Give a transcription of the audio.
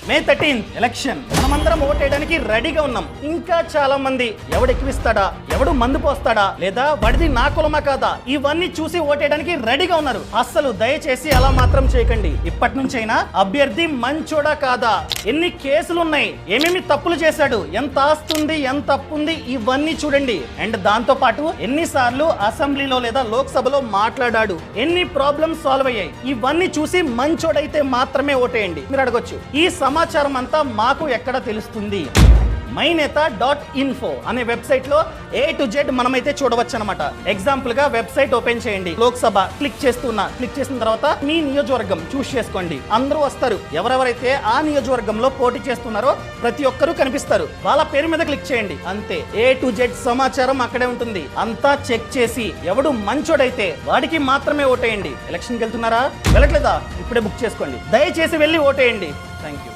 మే 13 election. మనమందరం ఓటేయడానికి రెడీగా ఉన్నాం. ఇంకా చాలా మంది ఎవడు ఎక్కువిస్తాడా, ఎవడు మందు పోస్తాడా, లేదా వాడిది నా కులమా కాదా, ఇవన్నీ చూసి ఓటేయడానికి రెడీగా ఉన్నారు. అస్సలు దయచేసి అలా మాత్రం చేయకండి. ఇప్పటి నుంచైనా అభ్యర్థి మంచోడా కాదా, ఎన్ని కేసులున్నాయి, ఏమేమి తప్పులు చేశాడు, ఎంత ఆస్తుంది, ఎంత అప్పుంది, ఇవన్నీ చూడండి. అండ్ దాంతో పాటు ఎన్నిసార్లు అసెంబ్లీలో లేదా లోక్సభలో మాట్లాడాడు, ఎన్ని ప్రాబ్లమ్స్ సాల్వ్ అయ్యాయి, ఇవన్నీ చూసి మంచోడైతే మాత్రమే ఓటేయండి. మీరు అడగొచ్చు, ఈ సమాచారం అంతా మాకు ఎక్కడ తెలుస్తుంది? myNeta.info అనే వెబ్సైట్ లో A to Z మనమైతే చూడవచ్చు అనమాట. ఎగ్జాంపుల్ గా వెబ్సైట్ ఓపెన్ చేయండి. లోక్సభ క్లిక్ చేసిన తర్వాత మీ నియోజకవర్గం చూస్ చేసుకోండి. అందరూ వస్తారు. ఎవరెవరైతే ఆ నియోజకవర్గంలో పోటీ చేస్తున్నారో ప్రతి ఒక్కరూ కనిపిస్తారు. వాళ్ళ పేరు మీద క్లిక్ చేయండి. అంతే, A to Z సమాచారం అక్కడే ఉంటుంది. అంతా చెక్ చేసి ఎవడు మంచోడైతే వాడికి మాత్రమే ఓటేయండి. ఎలక్షన్కి వెళ్తున్నారా, వెళ్ళట్లేదా, ఇప్పుడే బుక్ చేసుకోండి. దయచేసి వెళ్ళి ఓటేయండి. Thank you.